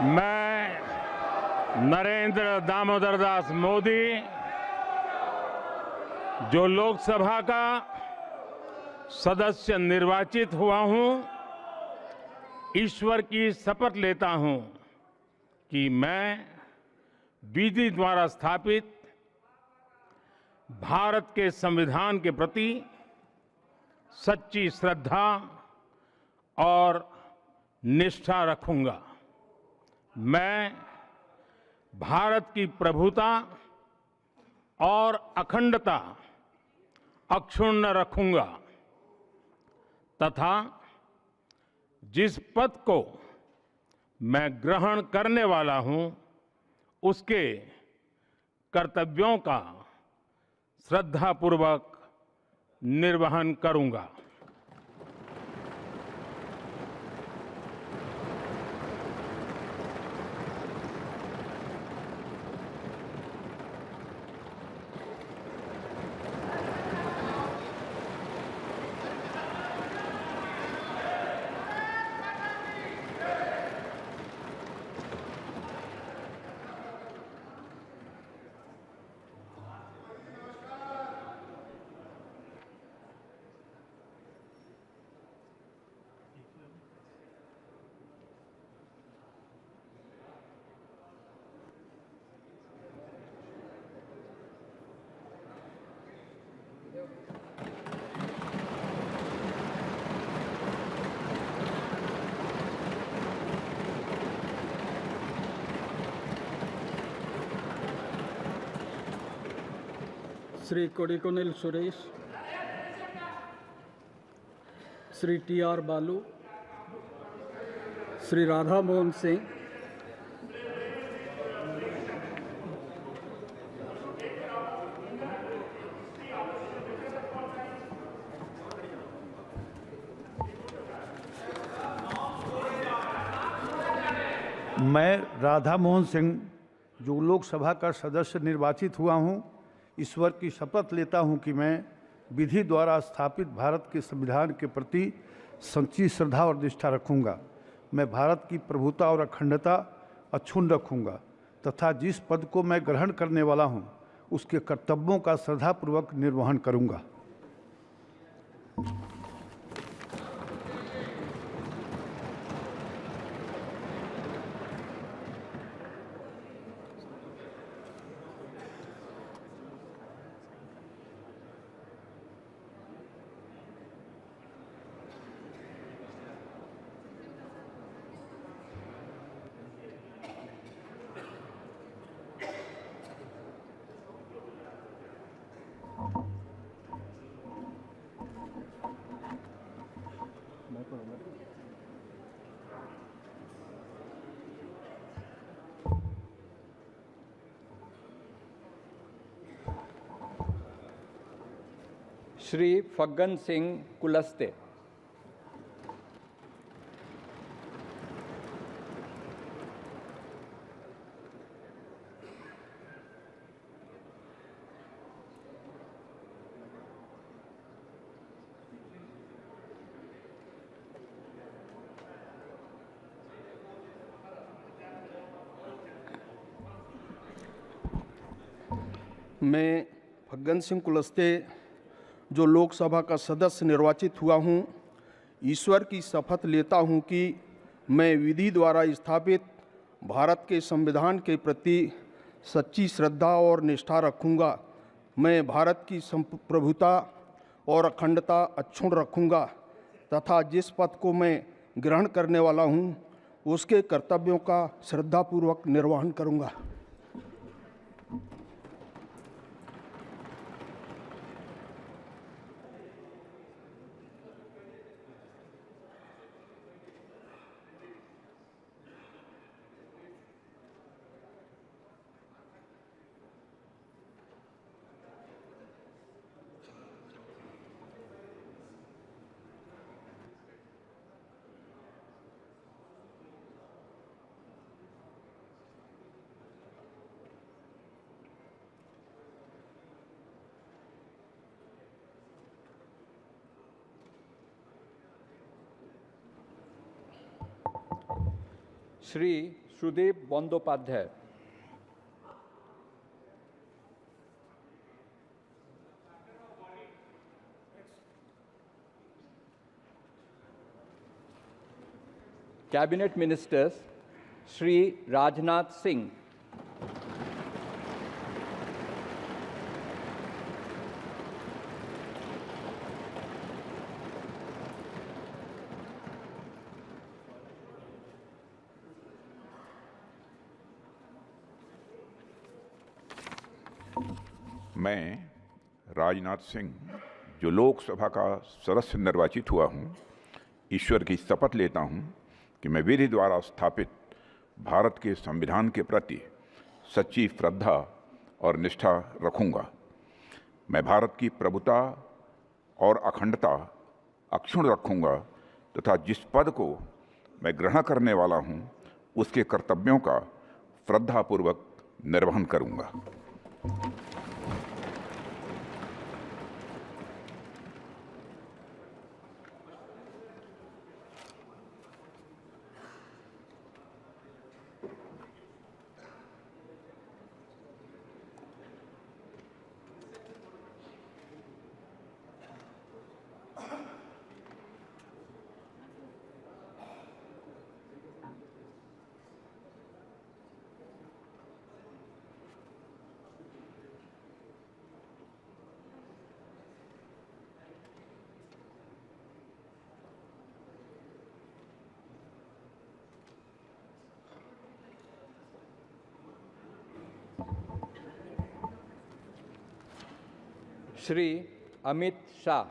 मैं नरेंद्र दामोदर दास मोदी जो लोकसभा का सदस्य निर्वाचित हुआ हूं, ईश्वर की शपथ लेता हूं कि मैं विधि द्वारा स्थापित भारत के संविधान के प्रति सच्ची श्रद्धा और निष्ठा रखूंगा। मैं भारत की प्रभुता और अखंडता अक्षुण्ण रखूंगा तथा जिस पद को मैं ग्रहण करने वाला हूं, उसके कर्तव्यों का श्रद्धापूर्वक निर्वहन करूंगा। श्री कोडिकुनिल सुरेश, श्री टी.आर. बालू, श्री राधा मोहन सिंह, मैं राधा मोहन सिंह जो लोकसभा का सदस्य निर्वाचित हुआ हूं, ईश्वर की शपथ लेता हूं कि मैं विधि द्वारा स्थापित भारत के संविधान के प्रति सच्ची श्रद्धा और निष्ठा रखूंगा। मैं भारत की प्रभुता और अखंडता अक्षुण्ण रखूंगा तथा जिस पद को मैं ग्रहण करने वाला हूं, उसके कर्तव्यों का श्रद्धापूर्वक निर्वहन करूंगा। श्री फग्गन सिंह कुलस्ते। मैं फग्गन सिंह कुलस्ते जो लोकसभा का सदस्य निर्वाचित हुआ हूं, ईश्वर की शपथ लेता हूं कि मैं विधि द्वारा स्थापित भारत के संविधान के प्रति सच्ची श्रद्धा और निष्ठा रखूंगा। मैं भारत की प्रभुता और अखंडता अक्षुण्ण रखूंगा तथा जिस पद को मैं ग्रहण करने वाला हूं, उसके कर्तव्यों का श्रद्धापूर्वक निर्वहन करूंगा। श्री सुदीप बंदोपाध्याय। कैबिनेट मिनिस्टर्स श्री राजनाथ सिंह, मैं राजनाथ सिंह जो लोकसभा का सदस्य निर्वाचित हुआ हूं, ईश्वर की शपथ लेता हूं कि मैं विधि द्वारा स्थापित भारत के संविधान के प्रति सच्ची श्रद्धा और निष्ठा रखूंगा। मैं भारत की प्रभुता और अखंडता अक्षुण्ण रखूंगा तथा जिस पद को मैं ग्रहण करने वाला हूं, उसके कर्तव्यों का श्रद्धापूर्वक निर्वहन करूंगा। श्री अमित शाह,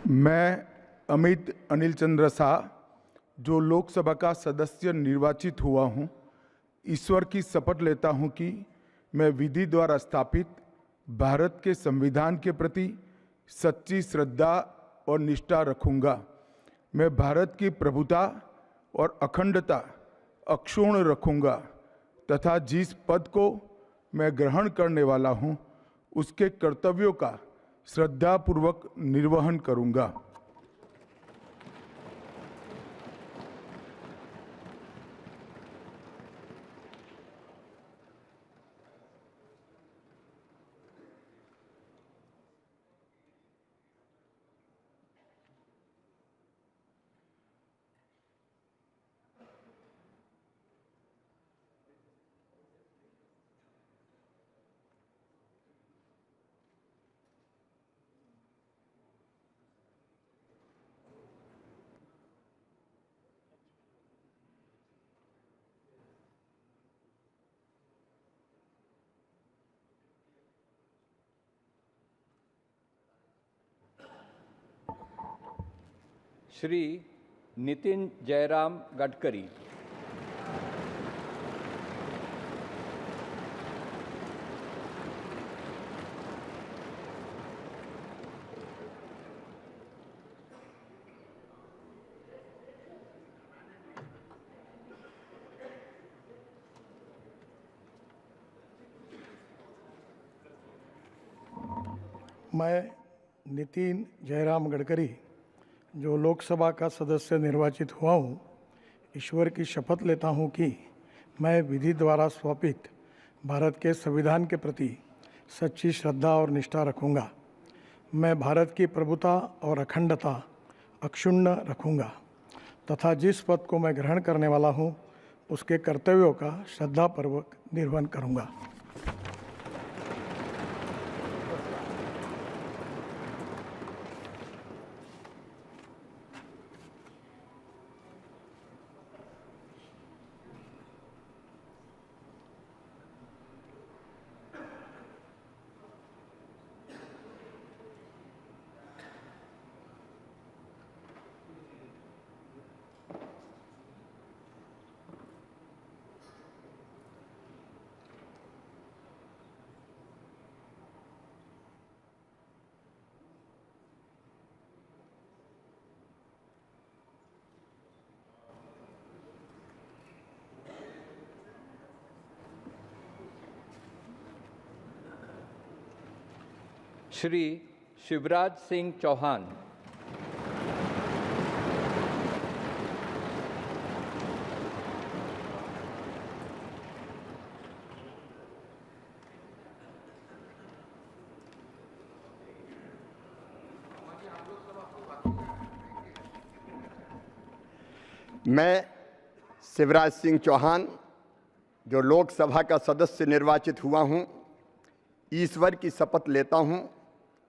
मैं अमित अनिल चंद्र शाह जो लोकसभा का सदस्य निर्वाचित हुआ हूं, ईश्वर की शपथ लेता हूं कि मैं विधि द्वारा स्थापित भारत के संविधान के प्रति सच्ची श्रद्धा और निष्ठा रखूंगा। मैं भारत की प्रभुता और अखंडता अक्षुण्ण रखूंगा तथा जिस पद को मैं ग्रहण करने वाला हूं, उसके कर्तव्यों का श्रद्धापूर्वक निर्वहन करूंगा। श्री नितिन जयराम गडकरी, मैं नितिन जयराम गडकरी जो लोकसभा का सदस्य निर्वाचित हुआ हूँ, ईश्वर की शपथ लेता हूँ कि मैं विधि द्वारा स्थापित भारत के संविधान के प्रति सच्ची श्रद्धा और निष्ठा रखूँगा। मैं भारत की प्रभुता और अखंडता अक्षुण्ण रखूँगा तथा जिस पद को मैं ग्रहण करने वाला हूँ, उसके कर्तव्यों का श्रद्धापूर्वक निर्वहन करूँगा। श्री शिवराज सिंह चौहान। मैं शिवराज सिंह चौहान जो लोकसभा का सदस्य निर्वाचित हुआ हूं, ईश्वर की शपथ लेता हूं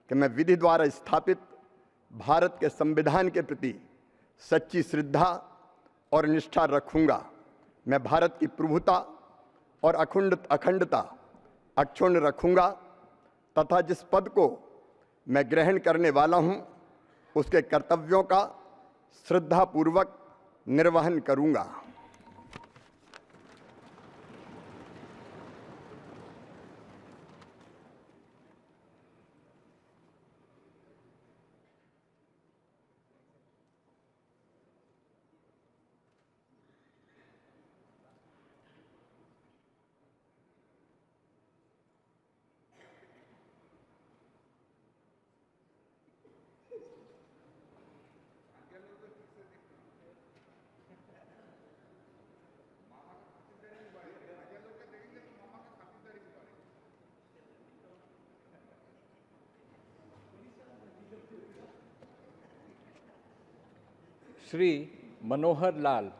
कि मैं विधि द्वारा स्थापित भारत के संविधान के प्रति सच्ची श्रद्धा और निष्ठा रखूंगा। मैं भारत की प्रभुता और अखंडता अक्षुण्ण रखूंगा तथा जिस पद को मैं ग्रहण करने वाला हूं, उसके कर्तव्यों का श्रद्धापूर्वक निर्वहन करूंगा। श्री मनोहर लाल।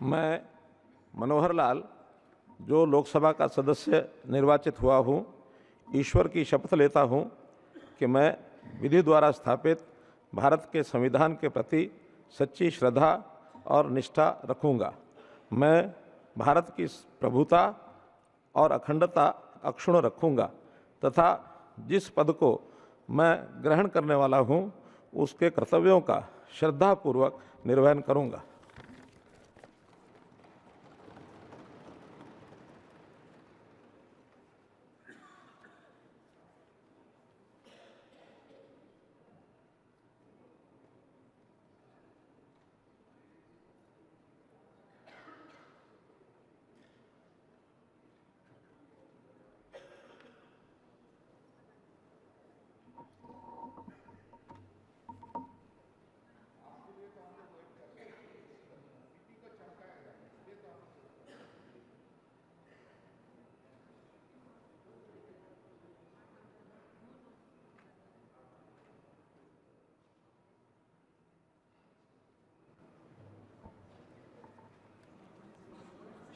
मैं मनोहर लाल जो लोकसभा का सदस्य निर्वाचित हुआ हूँ, ईश्वर की शपथ लेता हूँ कि मैं विधि द्वारा स्थापित भारत के संविधान के प्रति सच्ची श्रद्धा और निष्ठा रखूँगा। मैं भारत की प्रभुता और अखंडता अक्षुण्ण रखूँगा तथा जिस पद को मैं ग्रहण करने वाला हूँ, उसके कर्तव्यों का श्रद्धापूर्वक निर्वहन करूँगा।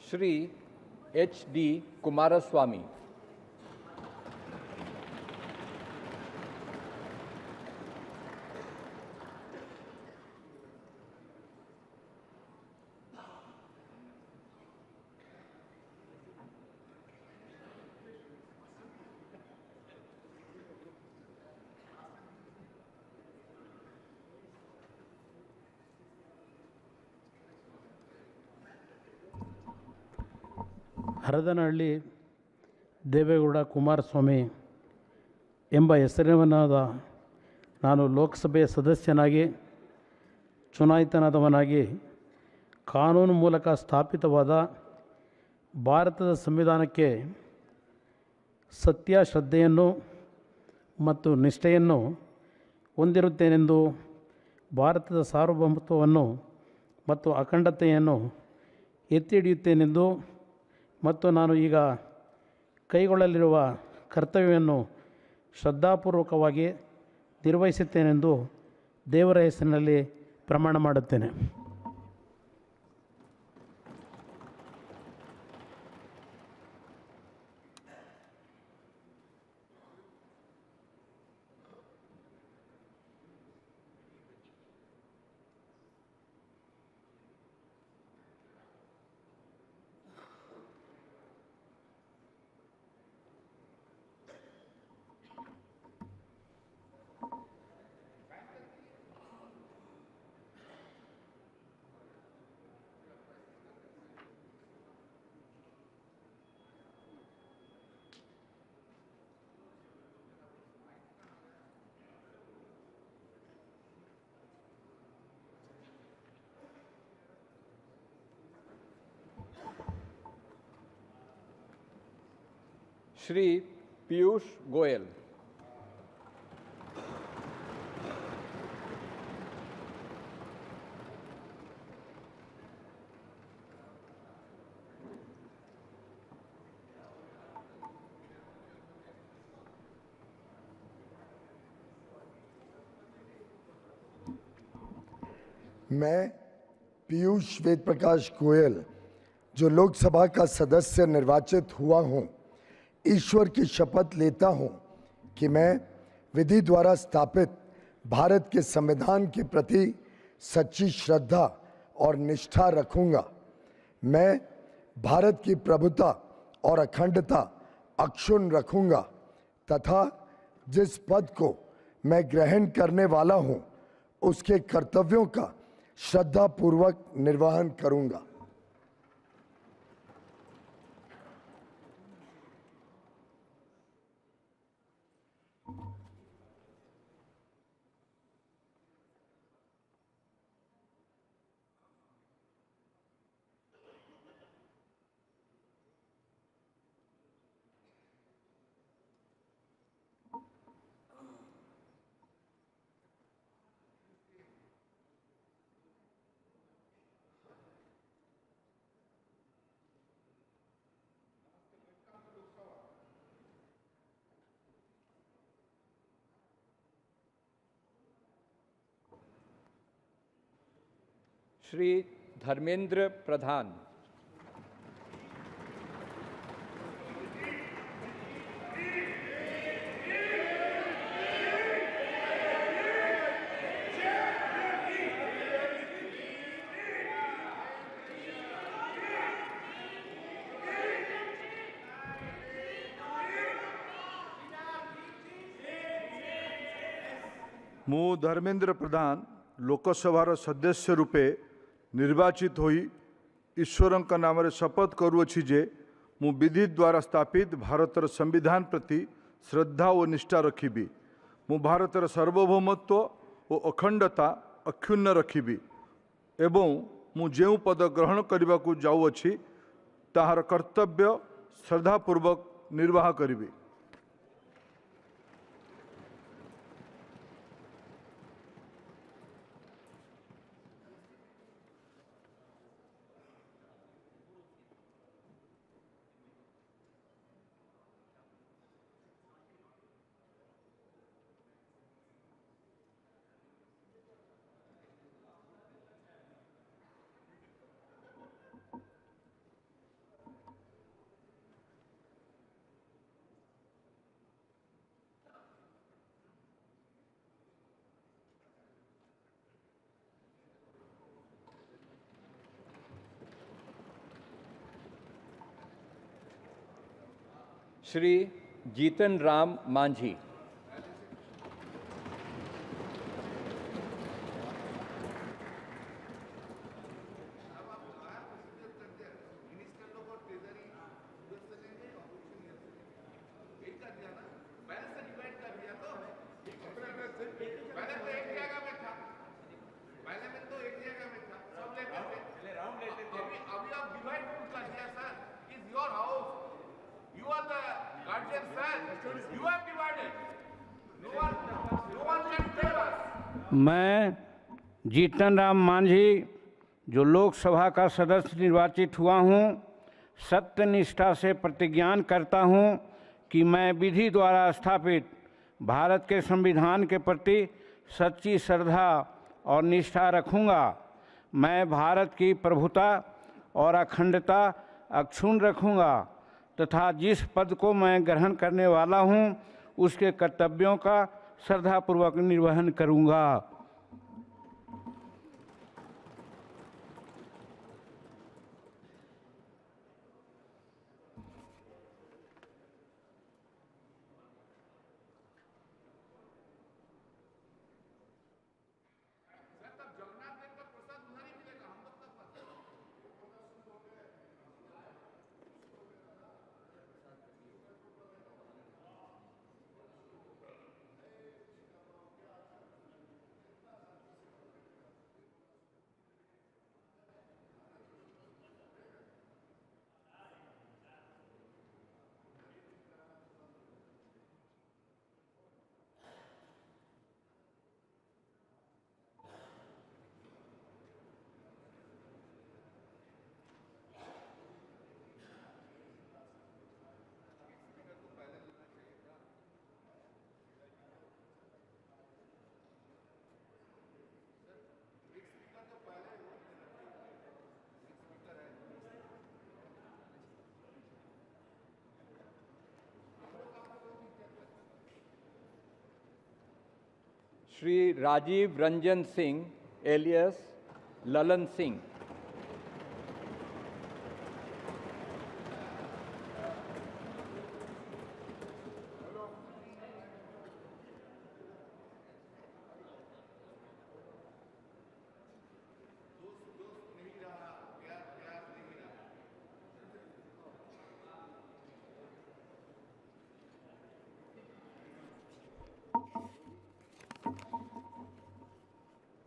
श्री HD कुमारस्वामी। ಹರದನಹಳ್ಳಿ ದೇವೇಗೌಡ ಕುಮಾರಸ್ವಾಮಿ ಎಂಬ ಹೆಸರಿನವನಾದ ನಾನು ಲೋಕಸಭೆಯ ಸದಸ್ಯನಾಗಿ ಚುನಾಯಿತನಾದವನಾಗಿ ಕಾನೂನು ಮೂಲಕ ಸ್ಥಾಪಿತವಾದ ಭಾರತದ ಸಂವಿಧಾನಕ್ಕೆ ಸತ್ಯ ಶ್ರದ್ಧೆಯನ್ನು ಮತ್ತು ನಿಷ್ಠೆಯನ್ನು ಹೊಂದಿರುತ್ತೇನೆಂದು ಭಾರತದ ಸಾರ್ವಭೌಮತ್ವವನ್ನು ಮತ್ತು ಅಖಂಡತೆಯನ್ನು ಎತ್ತಿ ಹಿಡಿಯುತ್ತೇನೆಂದು ಮತ್ತು ನಾನು ಈಗ ಕೈಗೊಳ್ಳಲಿರುವ ಕರ್ತವ್ಯವನ್ನು ಶ್ರದ್ಧಾಪೂರ್ವಕವಾಗಿ ನಿರ್ವಹಿಸುತ್ತೇನೆಂದು ದೇವರ ಹೆಸರಿನಲ್ಲಿ ಪ್ರಮಾಣ ಮಾಡುತ್ತೇನೆ. श्री पीयूष गोयल। मैं पीयूष वेद प्रकाश गोयल जो लोकसभा का सदस्य निर्वाचित हुआ हूं, ईश्वर की शपथ लेता हूं कि मैं विधि द्वारा स्थापित भारत के संविधान के प्रति सच्ची श्रद्धा और निष्ठा रखूंगा। मैं भारत की प्रभुता और अखंडता अक्षुण्ण रखूंगा तथा जिस पद को मैं ग्रहण करने वाला हूं, उसके कर्तव्यों का श्रद्धापूर्वक निर्वहन करूंगा। श्री धर्मेंद्र प्रधान। ମୁଁ ଧର୍ମେନ୍ଦ୍ର ପ୍ରଧାନ ଲୋକସଭାର ସଦସ୍ୟ ରୂପେ ନିର୍ବାଚିତ ହୋଇ ଈଶ୍ୱରଙ୍କ ନାମରେ ଶପଥ କରୁଅଛି ଯେ ମୁଁ ବିଧି ଦ୍ୱାରା ସ୍ଥାପିତ ଭାରତର ସମ୍ବିଧାନ ପ୍ରତି ଶ୍ରଦ୍ଧା ଓ ନିଷ୍ଠା ରଖିବି। ମୁଁ ଭାରତର ସାର୍ବଭୌମତ୍ୱ ଓ ଅଖଣ୍ଡତା ଅକ୍ଷୁଣ୍ଣ ରଖିବି ଏବଂ ମୁଁ ଯେଉଁ ପଦ ଗ୍ରହଣ କରିବାକୁ ଯାଉଅଛି ତାହାର କର୍ତ୍ତବ୍ୟ ଶ୍ରଦ୍ଧାପୂର୍ବକ ନିର୍ବାହ କରିବି। श्री जीतन राम मांझी। मैं जीतन राम मांझी जो लोकसभा का सदस्य निर्वाचित हुआ हूँ, सत्यनिष्ठा से प्रतिज्ञान करता हूँ कि मैं विधि द्वारा स्थापित भारत के संविधान के प्रति सच्ची श्रद्धा और निष्ठा रखूँगा। मैं भारत की प्रभुता और अखंडता अक्षुण्ण रखूँगा तथा जिस पद को मैं ग्रहण करने वाला हूँ, उसके कर्तव्यों का श्रद्धापूर्वक निर्वहन करूँगा। श्री राजीव रंजन सिंह एलियस ललन सिंह।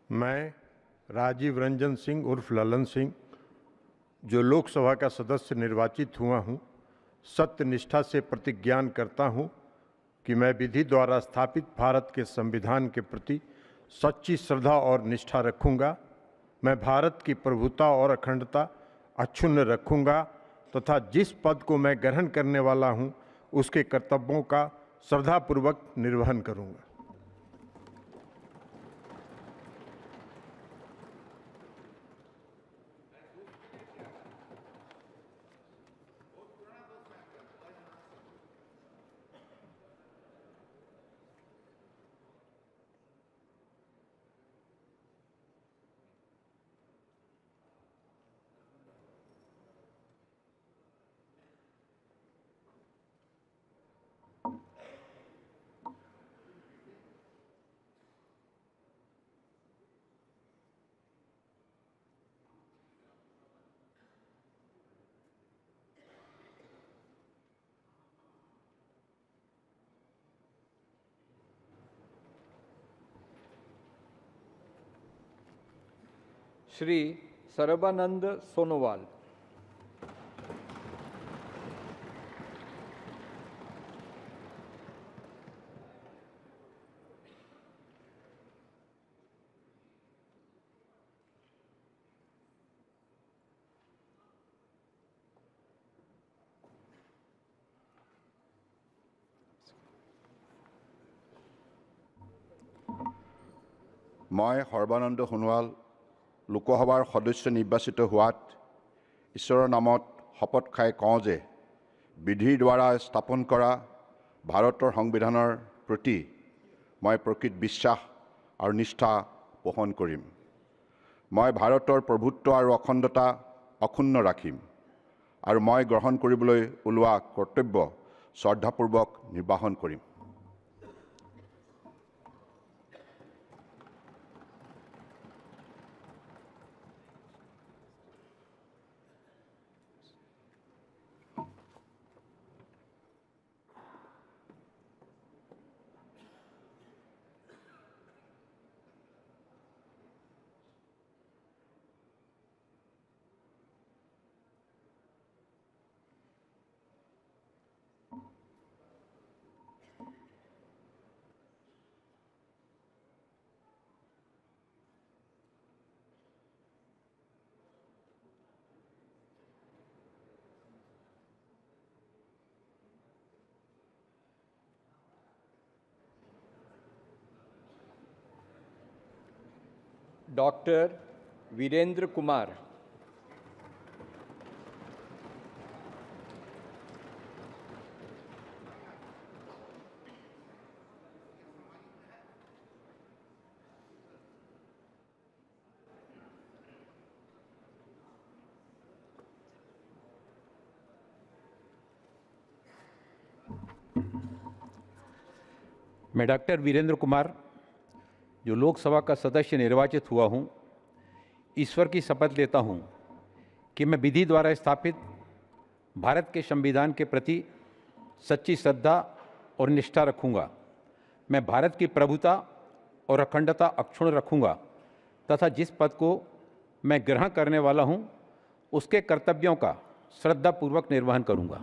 मैं राजीव रंजन सिंह उर्फ ललन सिंह, जो लोकसभा का सदस्य निर्वाचित हुआ हूँ, सत्य निष्ठा से प्रतिज्ञान करता हूँ कि मैं विधि द्वारा स्थापित भारत के संविधान के प्रति सच्ची श्रद्धा और निष्ठा रखूँगा। मैं भारत की प्रभुता और अखंडता अक्षुण्ण रखूँगा तथा जिस पद को मैं ग्रहण करने वाला हूँ उसके कर्तव्यों का श्रद्धापूर्वक निर्वहन करूँगा। श्री सर्बानंद सोनोवाल। मैं सर्बानंद सोनोवाल लोकसभार सदस्य निर्वाचित होवात ईश्वৰৰ नामत शपथ खाई कওঁ जे विधिर द्वारा स्थापन करा भारतर संविधाনৰ प्रति मैं प्रकृत विश्वास और निष्ठा पोषण करिम। मैं भारतर प्रभुत्व और अखंडता अक्षुण्ण राखिम और मैं ग्रहण কৰিবলৈ ওলোৱা कर्तव्य श्रद्धापूर्वक निर्वाहन करिम। डॉक्टर वीरेंद्र कुमार। मैं डॉक्टर वीरेंद्र कुमार, जो लोकसभा का सदस्य निर्वाचित हुआ हूँ, ईश्वर की शपथ लेता हूँ कि मैं विधि द्वारा स्थापित भारत के संविधान के प्रति सच्ची श्रद्धा और निष्ठा रखूँगा। मैं भारत की प्रभुता और अखंडता अक्षुण्ण रखूँगा तथा जिस पद को मैं ग्रहण करने वाला हूँ उसके कर्तव्यों का श्रद्धापूर्वक निर्वहन करूँगा।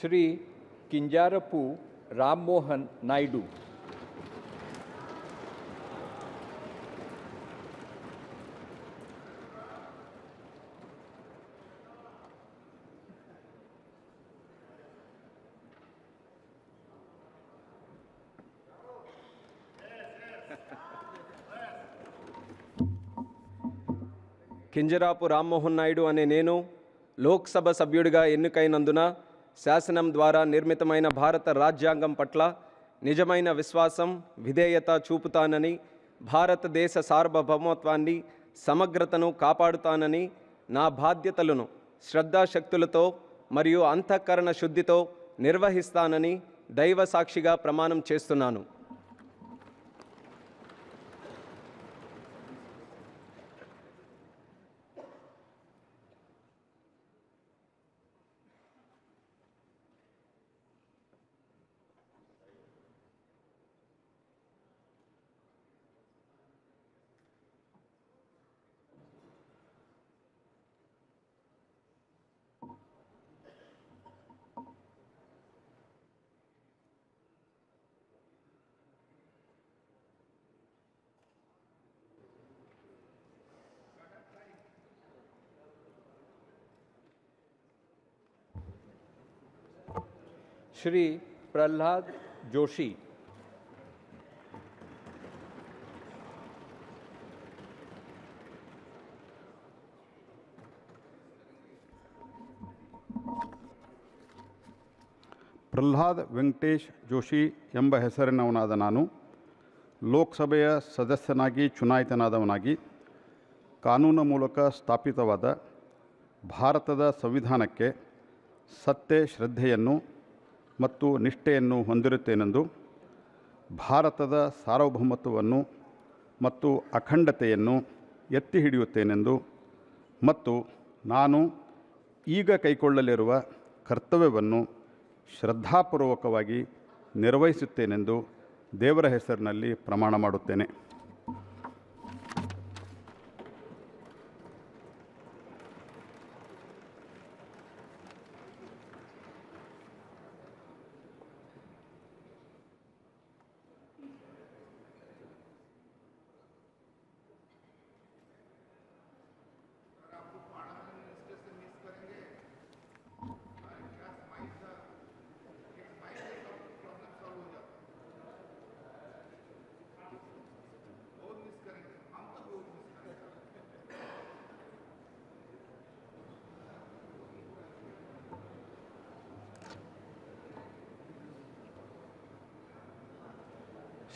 श्री किंजारपू राम मोहन नायडू। కింజరాపు రామ్మోహన్ నాయుడు అనే నేను లోక్సభ సభ్యుడిగా ఎన్నికైనందున శాసనం ద్వారా నిర్మితమైన భారత రాజ్యాంగం పట్ల నిజమైన విశ్వాసం, విధేయత చూపుతానని, భారతదేశ సార్వభౌమత్వాన్ని, సమగ్రతను కాపాడుతానని, నా బాధ్యతలను శ్రద్ధాశక్తులతో మరియు అంతఃకరణ శుద్ధితో నిర్వహిస్తానని దైవ సాక్షిగా ప్రమాణం చేస్తున్నాను. श्री प्रहलाद जोशी। ಪ್ರಹ್ಲಾದ್ ವೆಂಕಟೇಶ್ ಜೋಶಿ ಎಂಬ ಹೆಸರಿನವನಾದ ನಾನು ಲೋಕಸಭೆಯ ಸದಸ್ಯನಾಗಿ ಚುನಾಯಿತನಾದವನಾಗಿ ಕಾನೂನು ಮೂಲಕ ಸ್ಥಾಪಿತವಾದ ಭಾರತದ ಸಂವಿಧಾನಕ್ಕೆ ಸತ್ಯ, ಶ್ರದ್ಧೆಯನ್ನು ಮತ್ತು ನಿಷ್ಠೆಯನ್ನು ಹೊಂದಿರುತ್ತೇನೆಂದು, ಭಾರತದ ಸಾರ್ವಭೌಮತ್ವವನ್ನು ಮತ್ತು ಅಖಂಡತೆಯನ್ನು ಎತ್ತಿ ಹಿಡಿಯುತ್ತೇನೆಂದು ಮತ್ತು ನಾನು ಈಗ ಕೈಗೊಳ್ಳಲಿರುವ ಕರ್ತವ್ಯವನ್ನು ಶ್ರದ್ಧಾಪೂರ್ವಕವಾಗಿ ನಿರ್ವಹಿಸುತ್ತೇನೆಂದು ದೇವರ ಹೆಸರಿನಲ್ಲಿ ಪ್ರಮಾಣ ಮಾಡುತ್ತೇನೆ.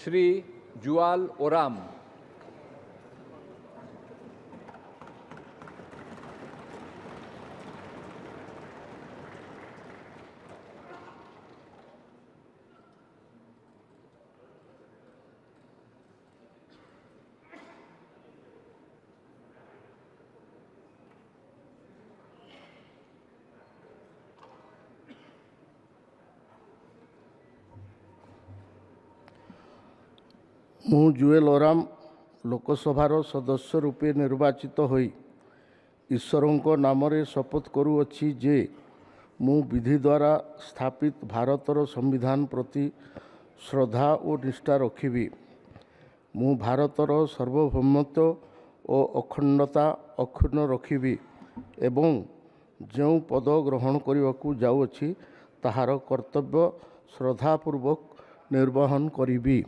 श्री जुआल ओराम। ମୁଁ ଜୁଏଲ ଓରାମ ଲୋକସଭାର ସଦସ୍ୟ ରୂପେ ନିର୍ବାଚିତ ହୋଇ ଈଶ୍ୱରଙ୍କ ନାମରେ ଶପଥ କରୁଅଛି ଯେ ମୁଁ ବିଧି ଦ୍ୱାରା ସ୍ଥାପିତ ଭାରତର ସମ୍ବିଧାନ ପ୍ରତି ଶ୍ରଦ୍ଧା ଓ ନିଷ୍ଠା ରଖିବି। ମୁଁ ଭାରତର ସାର୍ବଭୌମତ୍ୱ ଓ ଅଖଣ୍ଡତା ଅକ୍ଷୁଣ୍ଣ ରଖିବି ଏବଂ ଯେଉଁ ପଦ ଗ୍ରହଣ କରିବାକୁ ଯାଉଅଛି ତାହାର କର୍ତ୍ତବ୍ୟ ଶ୍ରଦ୍ଧାପୂର୍ବକ ନିର୍ବାହନ କରିବି।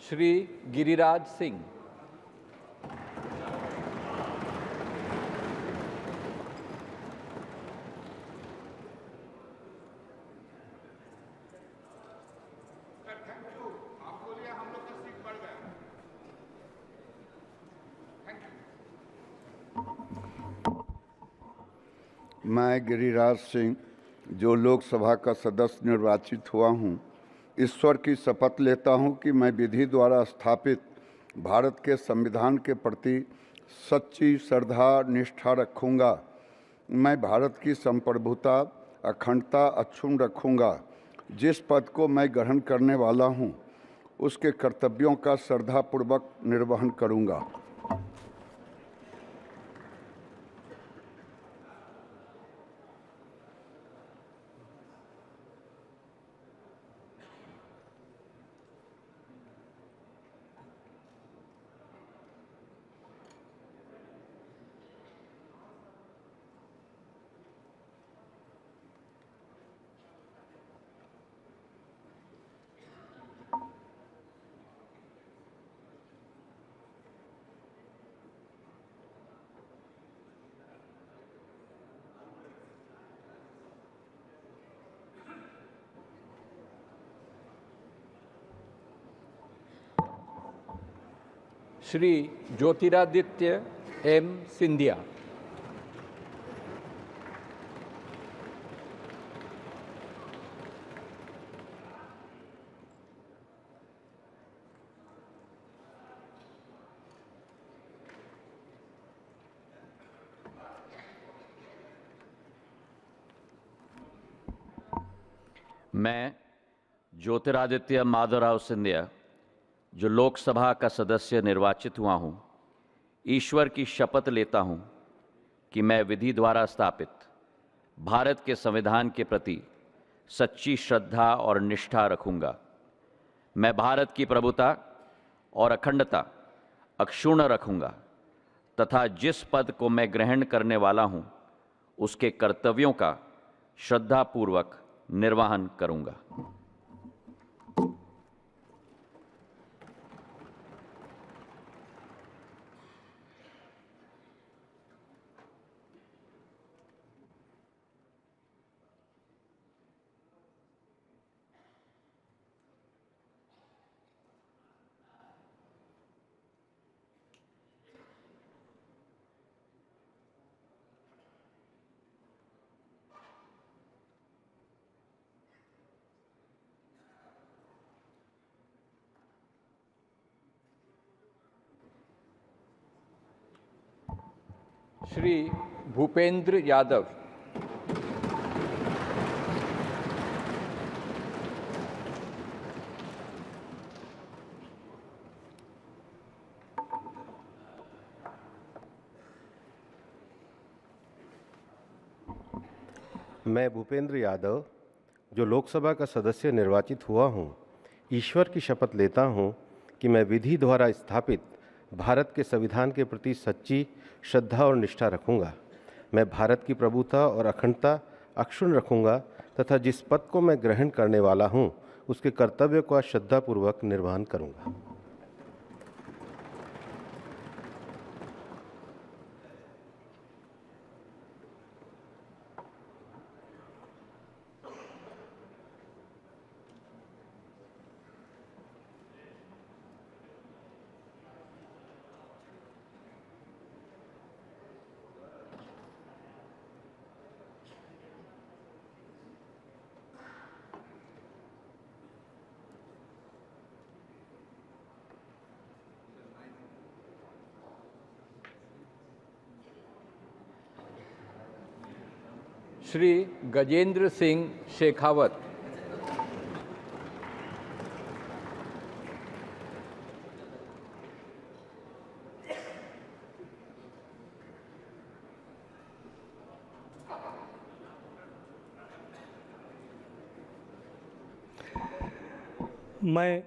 श्री गिरिराज सिंह। मैं गिरिराज सिंह, जो लोकसभा का सदस्य निर्वाचित हुआ हूँ, ईश्वर की शपथ लेता हूँ कि मैं विधि द्वारा स्थापित भारत के संविधान के प्रति सच्ची श्रद्धा निष्ठा रखूँगा। मैं भारत की संप्रभुता अखंडता अक्षुण्ण रखूँगा। जिस पद को मैं ग्रहण करने वाला हूँ, उसके कर्तव्यों का श्रद्धापूर्वक निर्वहन करूँगा। श्री ज्योतिरादित्य एम सिंधिया। मैं ज्योतिरादित्य माधवराव सिंधिया, जो लोकसभा का सदस्य निर्वाचित हुआ हूँ, ईश्वर की शपथ लेता हूँ कि मैं विधि द्वारा स्थापित भारत के संविधान के प्रति सच्ची श्रद्धा और निष्ठा रखूँगा। मैं भारत की प्रभुता और अखंडता अक्षुण्ण रखूँगा तथा जिस पद को मैं ग्रहण करने वाला हूँ, उसके कर्तव्यों का श्रद्धापूर्वक निर्वहन करूँगा। श्री भूपेंद्र यादव। मैं भूपेंद्र यादव, जो लोकसभा का सदस्य निर्वाचित हुआ हूँ, ईश्वर की शपथ लेता हूँ कि मैं विधि द्वारा स्थापित भारत के संविधान के प्रति सच्ची श्रद्धा और निष्ठा रखूँगा। मैं भारत की प्रभुता और अखंडता अक्षुण्ण रखूँगा तथा जिस पद को मैं ग्रहण करने वाला हूँ, उसके कर्तव्य का श्रद्धापूर्वक निर्वहन करूँगा। श्री गजेंद्र सिंह शेखावत। मैं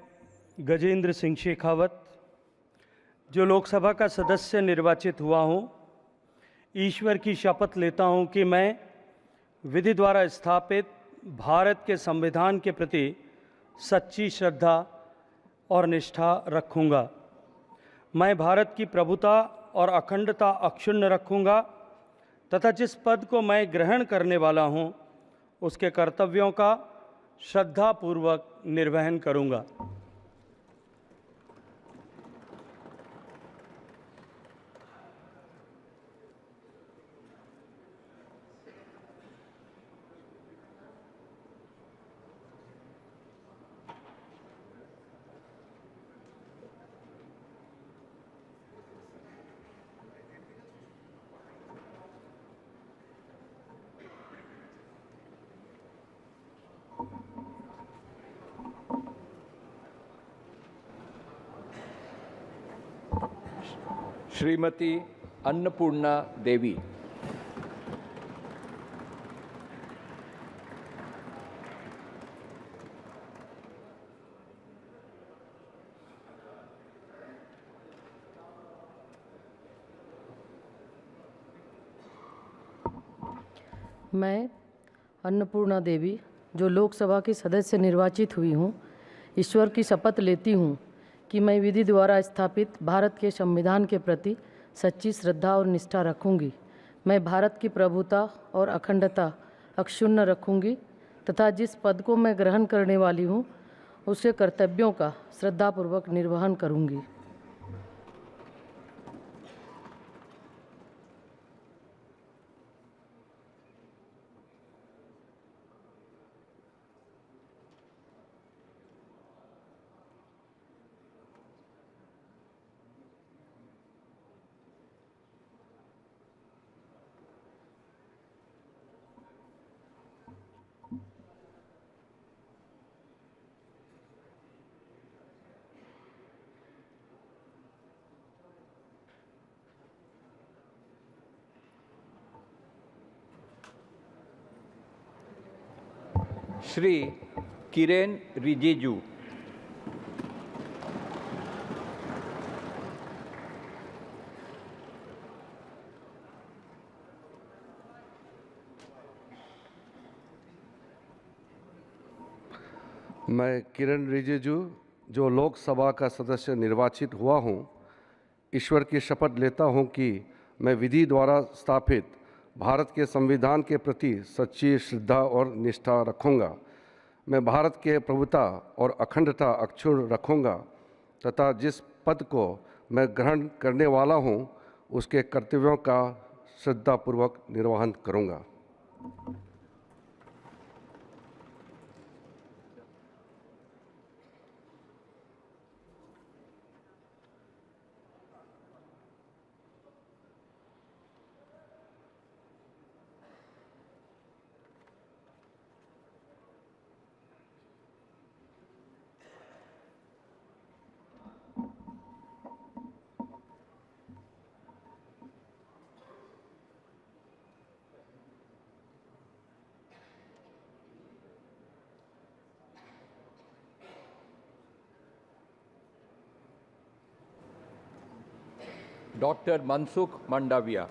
गजेंद्र सिंह शेखावत, जो लोकसभा का सदस्य निर्वाचित हुआ हूँ, ईश्वर की शपथ लेता हूँ कि मैं विधि द्वारा स्थापित भारत के संविधान के प्रति सच्ची श्रद्धा और निष्ठा रखूँगा। मैं भारत की प्रभुता और अखंडता अक्षुण्ण रखूँगा तथा जिस पद को मैं ग्रहण करने वाला हूँ उसके कर्तव्यों का श्रद्धापूर्वक निर्वहन करूँगा। श्रीमती अन्नपूर्णा देवी। मैं अन्नपूर्णा देवी जो लोकसभा की सदस्य निर्वाचित हुई हूँ, ईश्वर की शपथ लेती हूँ कि मैं विधि द्वारा स्थापित भारत के संविधान के प्रति सच्ची श्रद्धा और निष्ठा रखूंगी। मैं भारत की प्रभुता और अखंडता अक्षुण्ण रखूंगी तथा जिस पद को मैं ग्रहण करने वाली हूँ उसके कर्तव्यों का श्रद्धापूर्वक निर्वहन करूंगी। श्री किरेन रिजिजू। मैं किरण रिजिजू जो लोकसभा का सदस्य निर्वाचित हुआ हूँ, ईश्वर की शपथ लेता हूँ कि मैं विधि द्वारा स्थापित भारत के संविधान के प्रति सच्ची श्रद्धा और निष्ठा रखूँगा। मैं भारत के प्रभुता और अखंडता अक्षुण्ण रखूँगा तथा जिस पद को मैं ग्रहण करने वाला हूँ उसके कर्तव्यों का श्रद्धापूर्वक निर्वहन करूँगा। डॉक्टर मनसुख मंडाविया।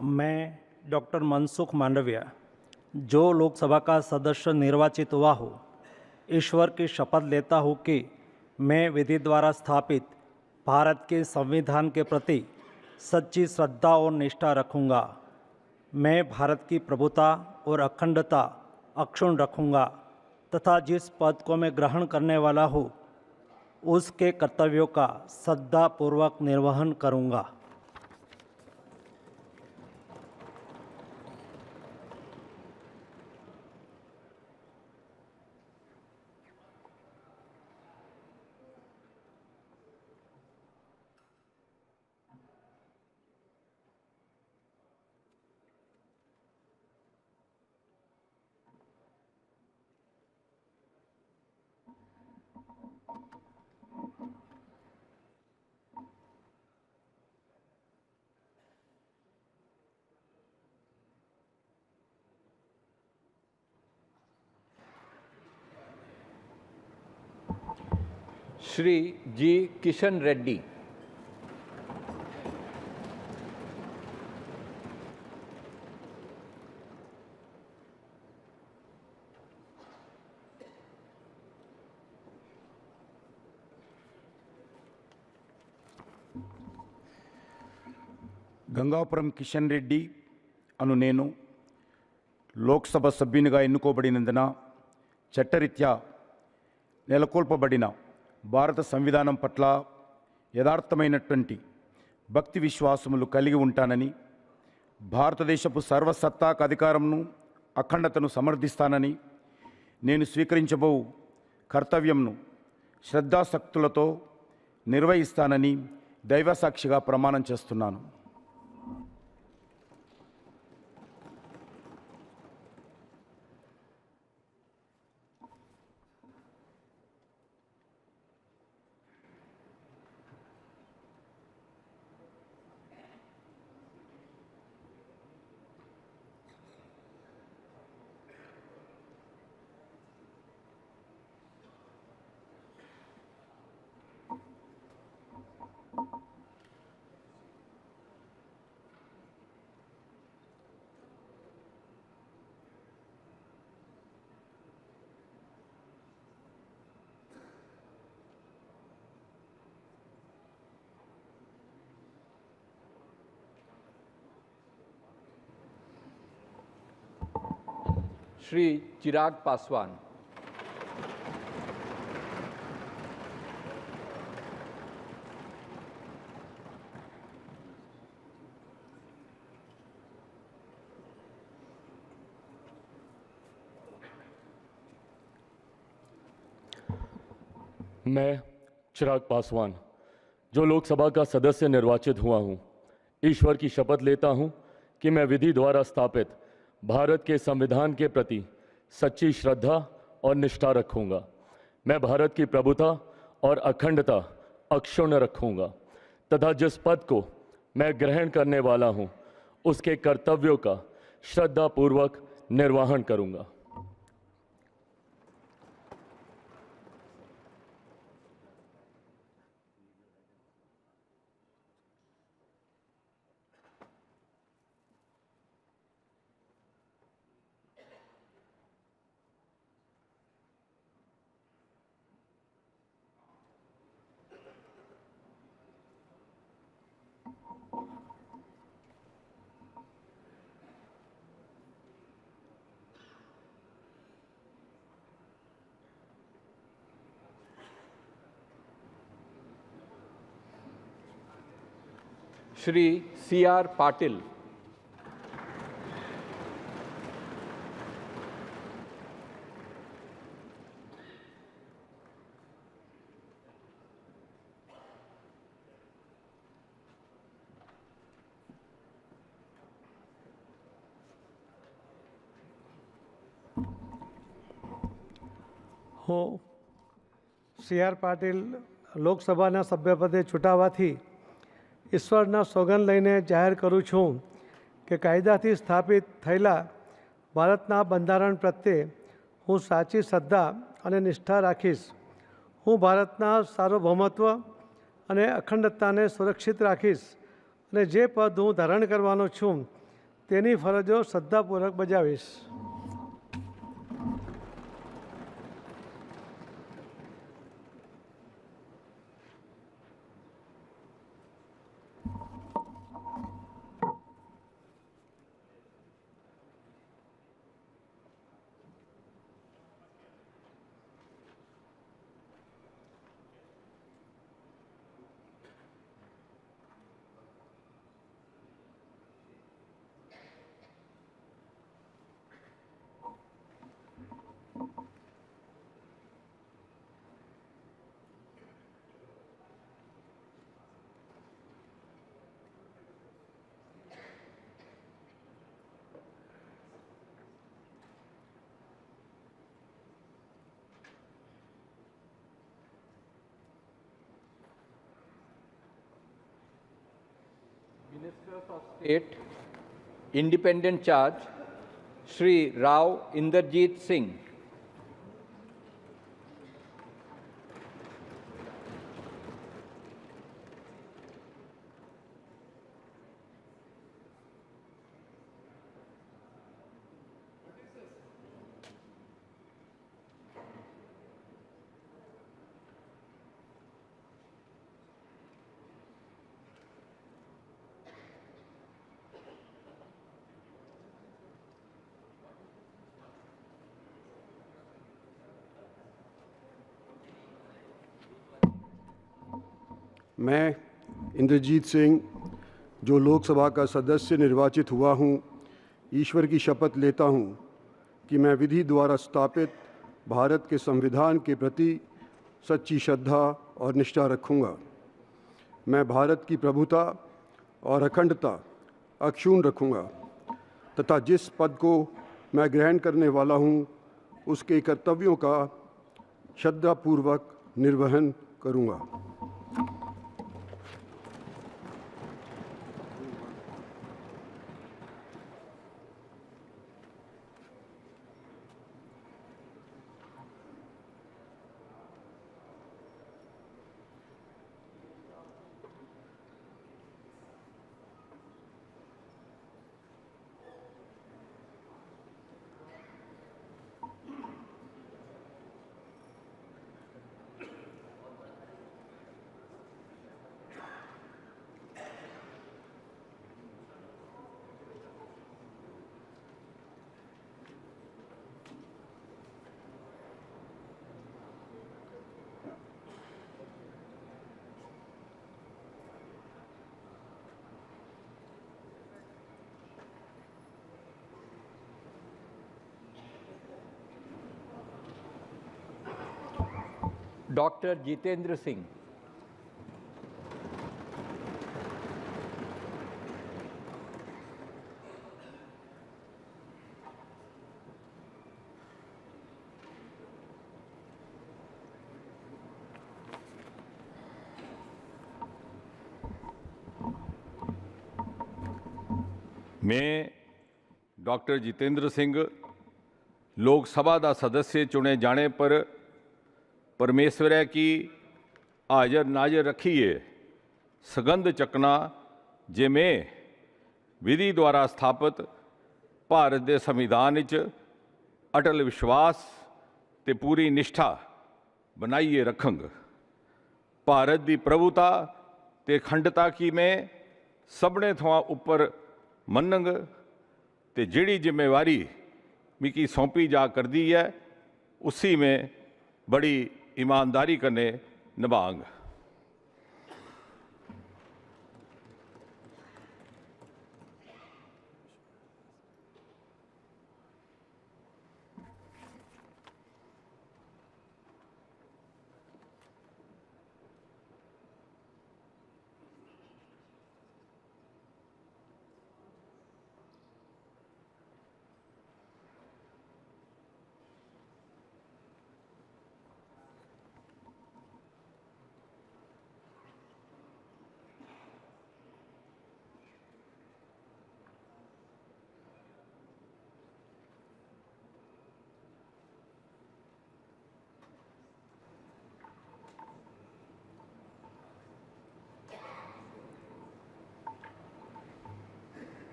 मैं डॉक्टर मनसुख मांडविया जो लोकसभा का सदस्य निर्वाचित हुआ हूँ, ईश्वर की शपथ लेता हूँ कि मैं विधि द्वारा स्थापित भारत के संविधान के प्रति सच्ची श्रद्धा और निष्ठा रखूँगा। मैं भारत की प्रभुता और अखंडता अक्षुण्ण रखूँगा तथा जिस पद को मैं ग्रहण करने वाला हूँ उसके कर्तव्यों का श्रद्धापूर्वक निर्वहन करूँगा। श्री जी किशन रेड्डी। గంగాపురం కిషన్ రెడ్డి అను నేను లోక్సభ సభ్యునిగా ఎన్నుకోబడినందున చట్టరీత్యా నెలకొల్పబడిన భారత సంవిధానం పట్ల యథార్థమైనటువంటి భక్తి విశ్వాసములు కలిగి ఉంటానని, భారతదేశపు సర్వసత్తాక అధికారంను అఖండతను సమర్థిస్తానని, నేను స్వీకరించబో కర్తవ్యంను శ్రద్ధాశక్తులతో నిర్వహిస్తానని దైవసాక్షిగా ప్రమాణం చేస్తున్నాను. श्री चिराग पासवान। मैं चिराग पासवान, जो लोकसभा का सदस्य निर्वाचित हुआ हूं, ईश्वर की शपथ लेता हूं कि मैं विधि द्वारा स्थापित भारत के संविधान के प्रति सच्ची श्रद्धा और निष्ठा रखूंगा। मैं भारत की प्रभुता और अखंडता अक्षुण्ण रखूंगा तथा जिस पद को मैं ग्रहण करने वाला हूं, उसके कर्तव्यों का श्रद्धापूर्वक निर्वहन करूंगा। श्री C.R. पाटिल। હું C.R. પાટીલ લોકસભાના સભ્યપદે ચૂંટાવાથી ઈશ્વરના સોગંદ લઈને જાહેર કરું છું કે કાયદાથી સ્થાપિત થયેલા ભારતના બંધારણ પ્રત્યે હું સાચી શ્રદ્ધા અને નિષ્ઠા રાખીશ. હું ભારતના સાર્વભૌમત્વ અને અખંડતાને સુરક્ષિત રાખીશ અને જે પદ હું ધારણ કરવાનો છું તેની ફરજો શ્રદ્ધાપૂર્વક બજાવીશ. Ministers of State, Independent Charge, Shri Rao Inderjeet Singh। मैं इंद्रजीत सिंह जो लोकसभा का सदस्य निर्वाचित हुआ हूँ, ईश्वर की शपथ लेता हूँ कि मैं विधि द्वारा स्थापित भारत के संविधान के प्रति सच्ची श्रद्धा और निष्ठा रखूँगा। मैं भारत की प्रभुता और अखंडता अक्षुण्ण रखूँगा तथा जिस पद को मैं ग्रहण करने वाला हूँ उसके कर्तव्यों का श्रद्धापूर्वक निर्वहन करूँगा। डॉक्टर जितेंद्र सिंह। मैं डॉक्टर जितेंद्र सिंह लोकसभा का सदस्य चुने जाने पर परमेश्वर की हाजर नाजर रखिए सगंध चकना जे मैं विधि द्वारा स्थापित भारत के संविधान च अटल विश्वास ते पूरी निष्ठा बनाइए रखंग। भारत की प्रभुता ते अखंडता की मैं सबने थमां उपर मनंग ते जिहड़ी जिम्मेवारी मिकी सौंपी जा करदी है उसी में बड़ी ईमानदारी कने निभांग।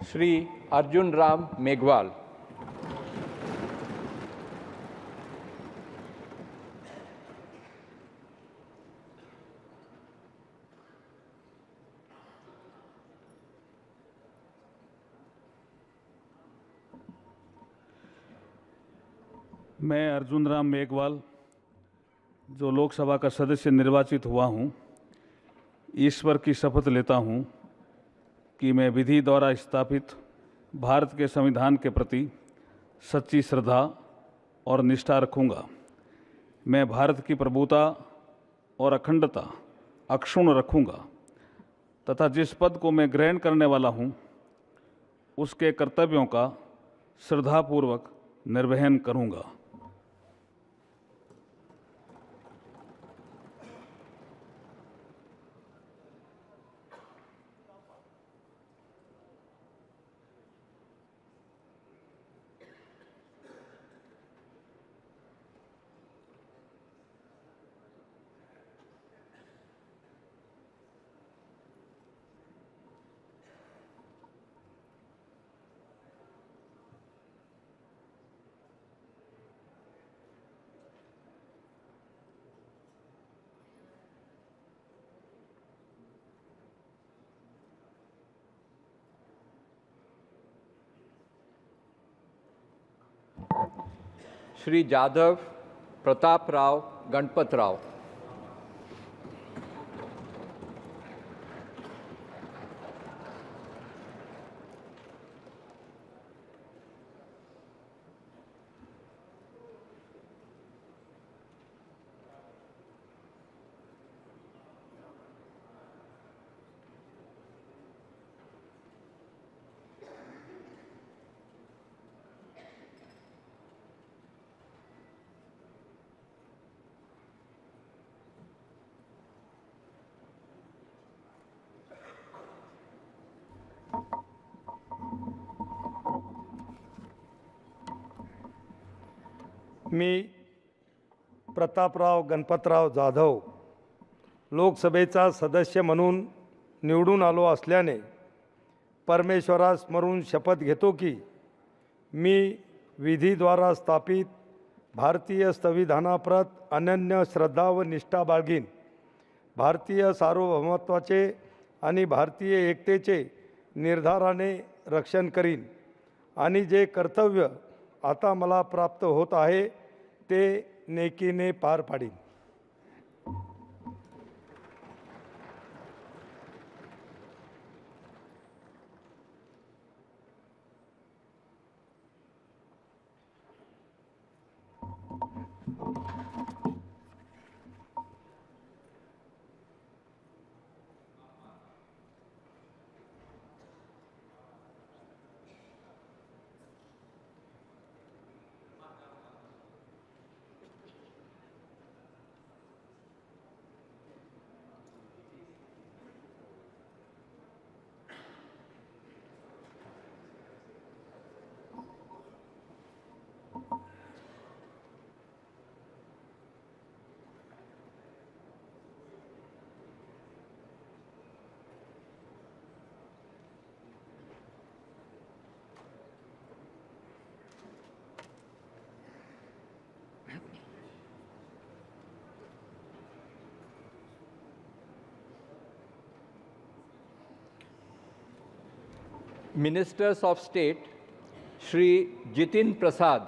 श्री अर्जुन राम मेघवाल। मैं अर्जुन राम मेघवाल जो लोकसभा का सदस्य निर्वाचित हुआ हूँ, ईश्वर की शपथ लेता हूँ कि मैं विधि द्वारा स्थापित भारत के संविधान के प्रति सच्ची श्रद्धा और निष्ठा रखूँगा। मैं भारत की प्रभुता और अखंडता अक्षुण्ण रखूँगा तथा जिस पद को मैं ग्रहण करने वाला हूँ उसके कर्तव्यों का श्रद्धापूर्वक निर्वहन करूँगा। श्री जाधव प्रताप राव गणपत राव। मी प्रतापराव गणपतराव जाधव लोकसभेचा सदस्य म्हणून निवडून आलो असल्याने परमेश्वरास स्मरून शपथ घेतो की मी विधीद्वारा स्थापित भारतीय संविधानाप्रत अनन्य श्रद्धा व निष्ठा बाळगीन, भारतीय सार्वभौमत्वाचे आणि भारतीय एकतेचे निर्धाराने रक्षण करीन आणि जे कर्तव्य आता मला प्राप्त होत आहे ते नेकीने पार पाडीन. Ministers of State, Shri Jitin Prasad.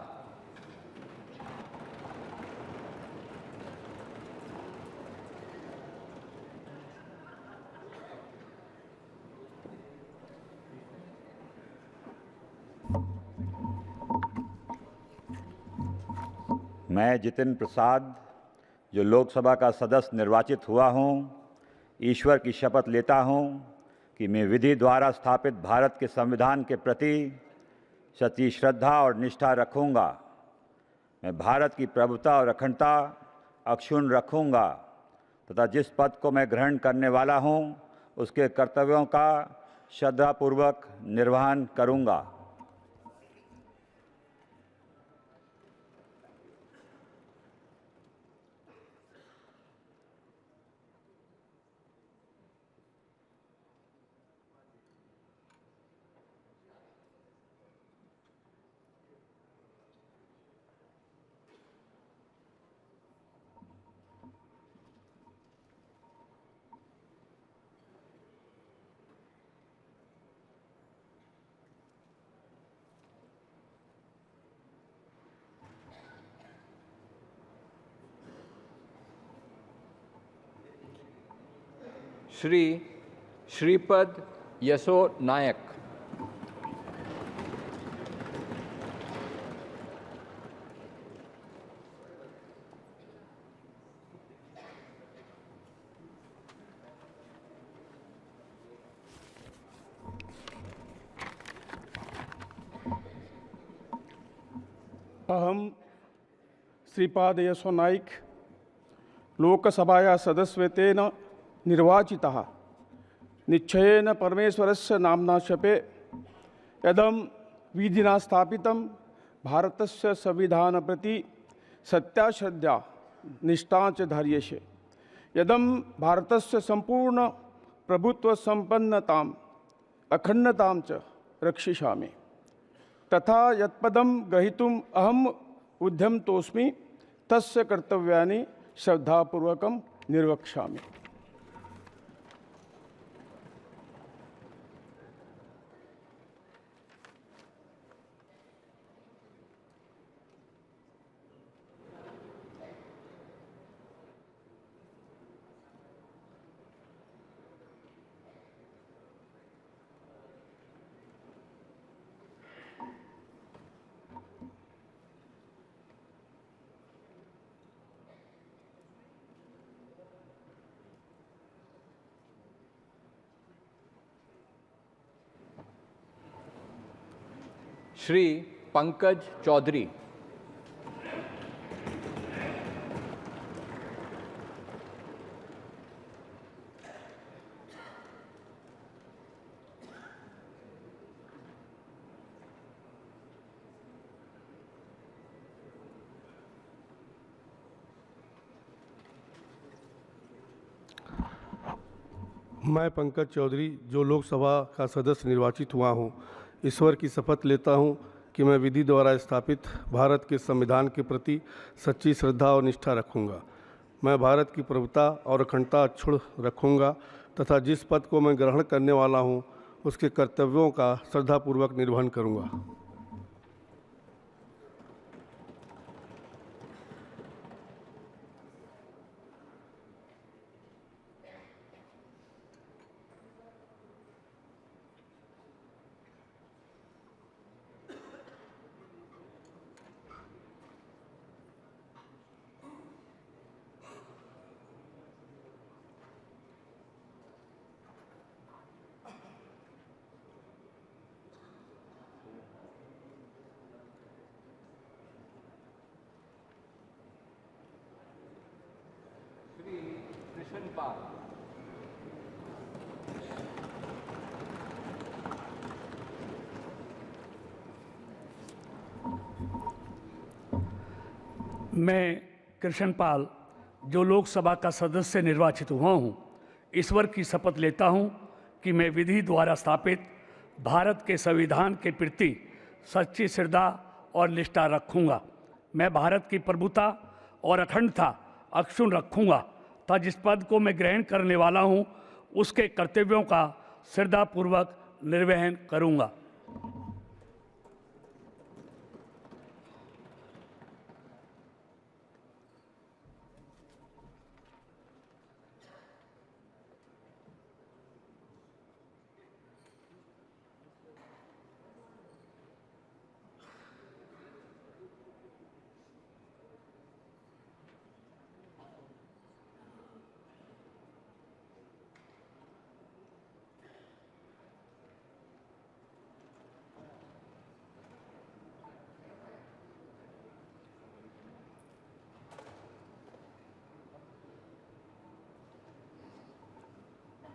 मैं जितिन प्रसाद, जो लोकसभा का सदस्य निर्वाचित हुआ हूँ, ईश्वर की शपथ लेता हूँ कि मैं विधि द्वारा स्थापित भारत के संविधान के प्रति सच्ची श्रद्धा और निष्ठा रखूँगा। मैं भारत की प्रभुता और अखंडता अक्षुण्ण रखूँगा तथा जिस पद को मैं ग्रहण करने वाला हूँ उसके कर्तव्यों का श्रद्धापूर्वक निर्वहन करूँगा। श्री श्रीपद यसो नायक. अहम श्रीपाद यसो नाईक लोकसभाया सदस्यत्वेन निर्वाचितः निश्चयेन परमेश्वरस्य नाम्ना शपे यदं विधिना स्थापितं भारतस्य संविधान प्रति सत्याश्रद्धा निष्ठा च धार्यसे यदं भारतस्य संपूर्ण प्रभुत्व संपन्नताम् अखंडतां च रक्षिष्यामि तथा यत्पदं ग्रहीतुम् अहम् उद्यमतोऽस्मि तस्य कर्तव्यानि श्रद्धापूर्वकं निर्वक्ष्यामि। श्री पंकज चौधरी. मैं पंकज चौधरी जो लोकसभा का सदस्य निर्वाचित हुआ हूँ, ईश्वर की शपथ लेता हूँ कि मैं विधि द्वारा स्थापित भारत के संविधान के प्रति सच्ची श्रद्धा और निष्ठा रखूँगा। मैं भारत की प्रभुता और अखंडता अक्षुण्ण रखूँगा तथा जिस पद को मैं ग्रहण करने वाला हूँ उसके कर्तव्यों का श्रद्धापूर्वक निर्वहन करूँगा। मैं कृष्णपाल जो लोकसभा का सदस्य निर्वाचित हुआ हूँ, ईश्वर की शपथ लेता हूँ कि मैं विधि द्वारा स्थापित भारत के संविधान के प्रति सच्ची श्रद्धा और निष्ठा रखूँगा। मैं भारत की प्रभुता और अखंडता अक्षुण्ण रखूँगा तथा जिस पद को मैं ग्रहण करने वाला हूँ उसके कर्तव्यों का श्रद्धापूर्वक निर्वहन करूँगा।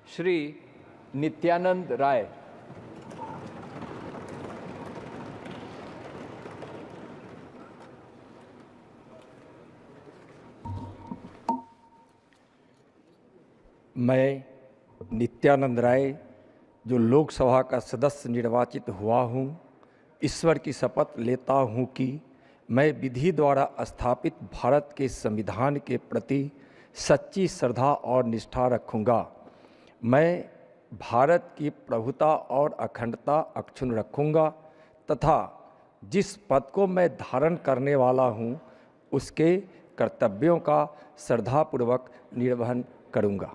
श्री नित्यानंद राय। मैं नित्यानंद राय जो लोकसभा का सदस्य निर्वाचित हुआ हूँ, ईश्वर की शपथ लेता हूँ कि मैं विधि द्वारा स्थापित भारत के संविधान के प्रति सच्ची श्रद्धा और निष्ठा रखूँगा। मैं भारत की प्रभुता और अखंडता अक्षुण्ण रखूँगा तथा जिस पद को मैं धारण करने वाला हूँ उसके कर्तव्यों का श्रद्धापूर्वक निर्वहन करूँगा।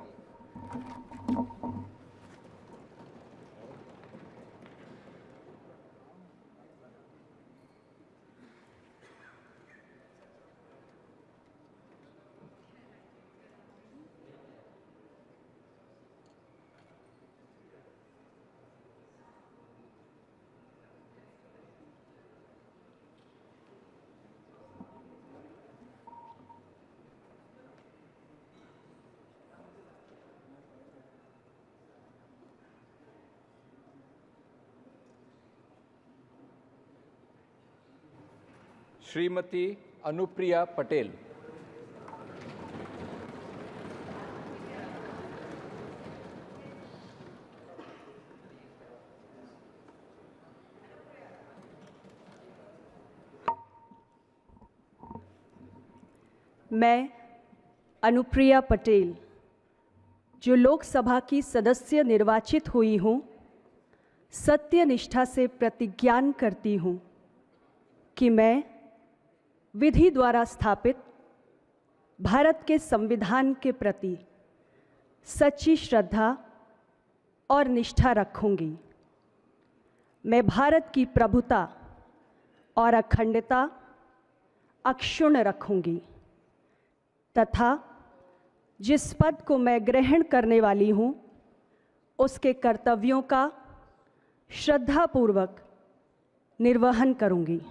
श्रीमती अनुप्रिया पटेल। मैं अनुप्रिया पटेल जो लोकसभा की सदस्य निर्वाचित हुई हूँ, सत्य निष्ठा से प्रतिज्ञान करती हूँ कि मैं विधि द्वारा स्थापित भारत के संविधान के प्रति सच्ची श्रद्धा और निष्ठा रखूंगी। मैं भारत की प्रभुता और अखंडता अक्षुण्ण रखूंगी तथा जिस पद को मैं ग्रहण करने वाली हूँ उसके कर्तव्यों का श्रद्धापूर्वक निर्वहन करूंगी।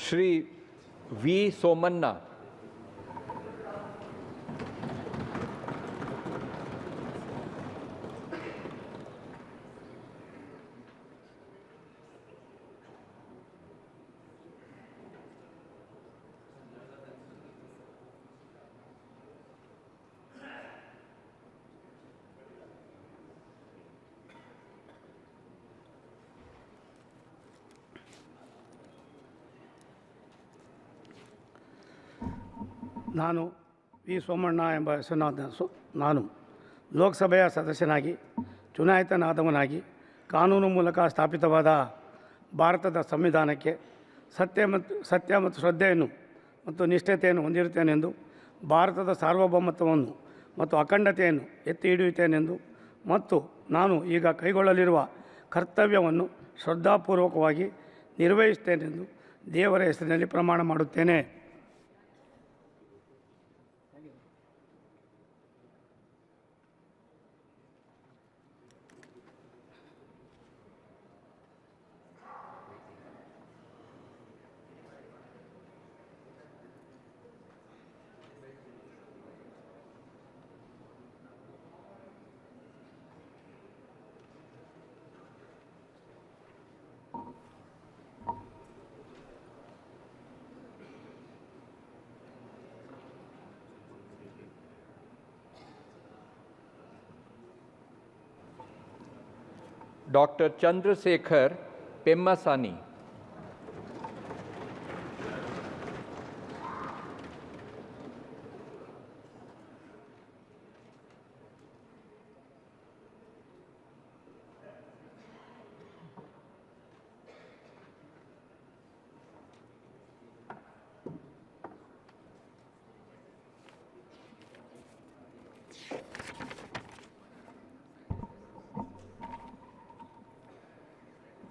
श्री वी सोमन्ना, ನಾನು ವಿ ಸೋಮಣ್ಣ ಎಂಬ ಹೆಸರಿನ ನಾನು ಲೋಕಸಭೆಯ ಸದಸ್ಯನಾಗಿ ಚುನಾಯಿತನಾದವನಾಗಿ ಕಾನೂನು ಮೂಲಕ ಸ್ಥಾಪಿತವಾದ ಭಾರತದ ಸಂವಿಧಾನಕ್ಕೆ ಸತ್ಯ ಮತ್ತು ಶ್ರದ್ಧೆಯನ್ನು ಮತ್ತು ನಿಷ್ಠತೆಯನ್ನು ಹೊಂದಿರುತ್ತೇನೆಂದು, ಭಾರತದ ಸಾರ್ವಭೌಮತ್ವವನ್ನು ಮತ್ತು ಅಖಂಡತೆಯನ್ನು ಎತ್ತಿ ಹಿಡಿಯುತ್ತೇನೆಂದು ಮತ್ತು ನಾನು ಈಗ ಕೈಗೊಳ್ಳಲಿರುವ ಕರ್ತವ್ಯವನ್ನು ಶ್ರದ್ಧಾಪೂರ್ವಕವಾಗಿ ನಿರ್ವಹಿಸುತ್ತೇನೆಂದು ದೇವರ ಹೆಸರಿನಲ್ಲಿ ಪ್ರಮಾಣ ಮಾಡುತ್ತೇನೆ. डॉक्टर चंद्रशेखर पेम्मासानी,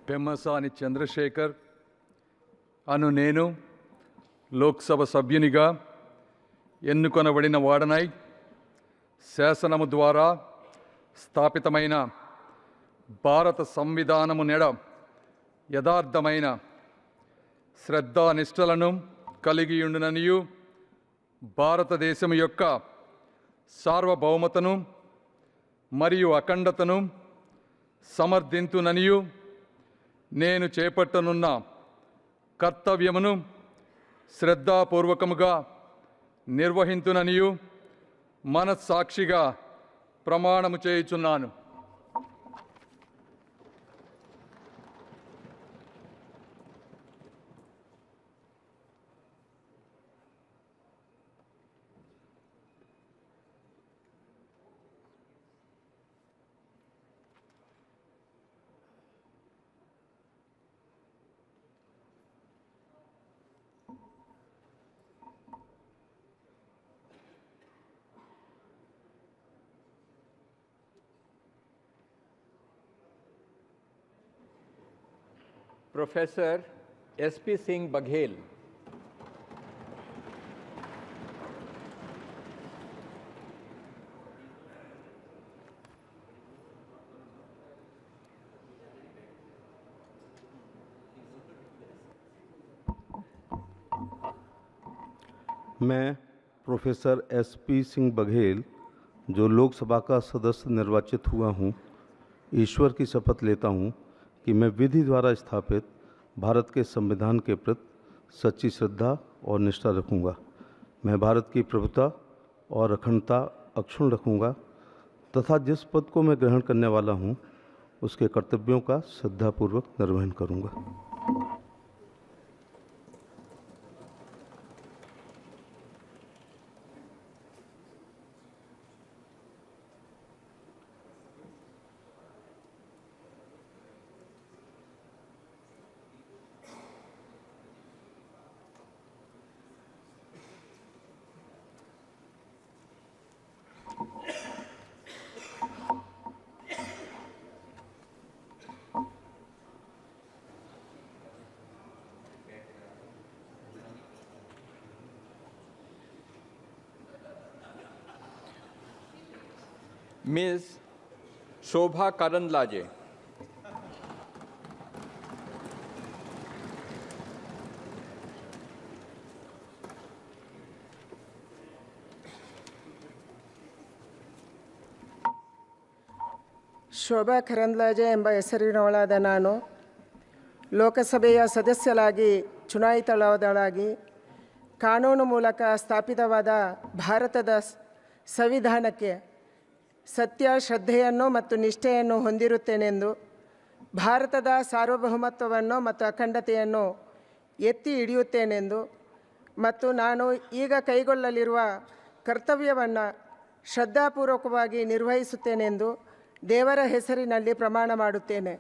పెమ్మసాని చంద్రశేఖర్ అను నేను లోక్సభ సభ్యునిగా ఎన్నుకొనబడిన వాడనై శాసనము ద్వారా స్థాపితమైన భారత సంవిధానము నెడ యథార్థమైన శ్రద్ధానిష్టలను కలిగి ఉండుననియు, భారతదేశము యొక్క సార్వభౌమతను మరియు అఖండతను సమర్థింతుననియు, నేను చేపట్టనున్న కర్తవ్యమును శ్రద్ధాపూర్వకముగా నిర్వహింతుననియు మనస్సాక్షిగా ప్రమాణము చేయుచున్నాను. प्रोफेसर एसपी सिंह बघेल, मैं प्रोफेसर एसपी सिंह बघेल, जो लोकसभा का सदस्य निर्वाचित हुआ हूँ, ईश्वर की शपथ लेता हूँ कि मैं विधि द्वारा स्थापित भारत के संविधान के प्रति सच्ची श्रद्धा और निष्ठा रखूँगा। मैं भारत की प्रभुता और अखंडता अक्षुण्ण रखूँगा तथा जिस पद को मैं ग्रहण करने वाला हूँ उसके कर्तव्यों का श्रद्धापूर्वक निर्वहन करूँगा। मिस शोभा करंदलाजे, ಶೋಭಾ ಕರಂದ್ಲಾಜೆ ಎಂಬ ಹೆಸರಿನವಳಾದ ನಾನು ಲೋಕಸಭೆಯ ಸದಸ್ಯರಾಗಿ ಚುನಾಯಿತಳಾದಳಾಗಿ ಕಾನೂನು ಮೂಲಕ ಸ್ಥಾಪಿತವಾದ ಭಾರತದ ಸಂವಿಧಾನಕ್ಕೆ ಸತ್ಯ, ಶ್ರದ್ಧೆಯನ್ನು ಮತ್ತು ನಿಷ್ಠೆಯನ್ನು ಹೊಂದಿರುತ್ತೇನೆಂದು, ಭಾರತದ ಸಾರ್ವಭೌಮತ್ವವನ್ನು ಮತ್ತು ಅಖಂಡತೆಯನ್ನು ಎತ್ತಿ ಹಿಡಿಯುತ್ತೇನೆಂದು ಮತ್ತು ನಾನು ಈಗ ಕೈಗೊಳ್ಳಲಿರುವ ಕರ್ತವ್ಯವನ್ನು ಶ್ರದ್ಧಾಪೂರ್ವಕವಾಗಿ ನಿರ್ವಹಿಸುತ್ತೇನೆಂದು ದೇವರ ಹೆಸರಿನಲ್ಲಿ ಪ್ರಮಾಣ ಮಾಡುತ್ತೇನೆ.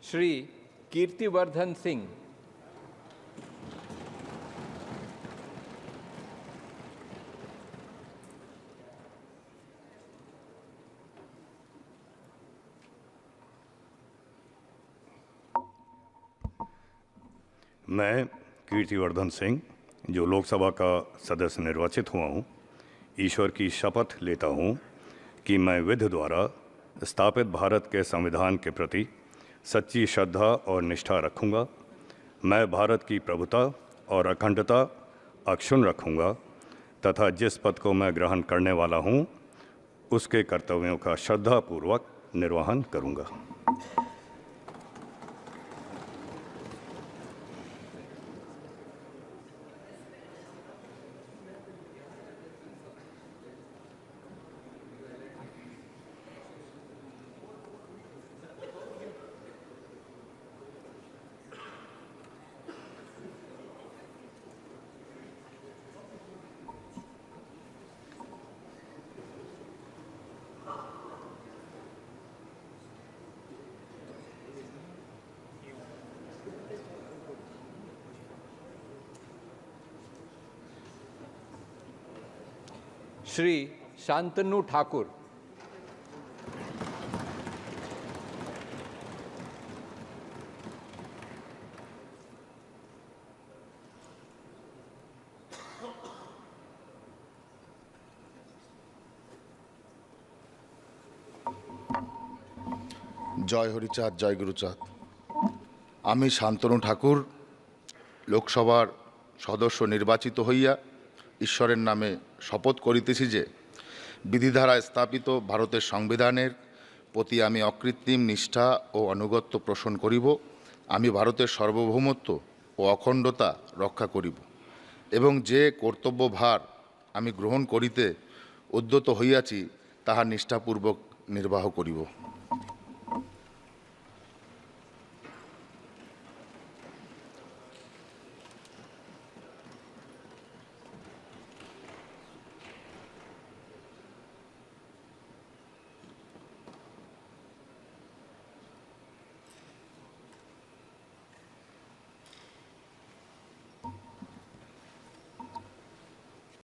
श्री कीर्तिवर्धन सिंह। मैं कीर्तिवर्धन सिंह, जो लोकसभा का सदस्य निर्वाचित हुआ हूँ, ईश्वर की शपथ लेता हूँ कि मैं विधि द्वारा स्थापित भारत के संविधान के प्रति सच्ची श्रद्धा और निष्ठा रखूँगा। मैं भारत की प्रभुता और अखंडता अक्षुण्ण रखूँगा तथा जिस पद को मैं ग्रहण करने वाला हूँ उसके कर्तव्यों का श्रद्धापूर्वक निर्वहन करूँगा। श्री शांतनु ठाकुर। জয় হরিচাঁদ, জয় গুরুচাঁদ। আমি শান্তনু ঠাকুর লোকসভার সদস্য নির্বাচিত হইয়া ঈশ্বরের নামে শপথ করিতেছি যে বিধিধারায় স্থাপিত ভারতের সংবিধানের প্রতি আমি অকৃত্রিম নিষ্ঠা ও আনুগত্য পোষণ করিব। আমি ভারতের সার্বভৌমত্ব ও অখণ্ডতা রক্ষা করিব এবং যে কর্তব্যভার আমি গ্রহণ করিতে উদ্যত হইয়াছি তাহা নিষ্ঠাপূর্বক নির্বাহ করিব।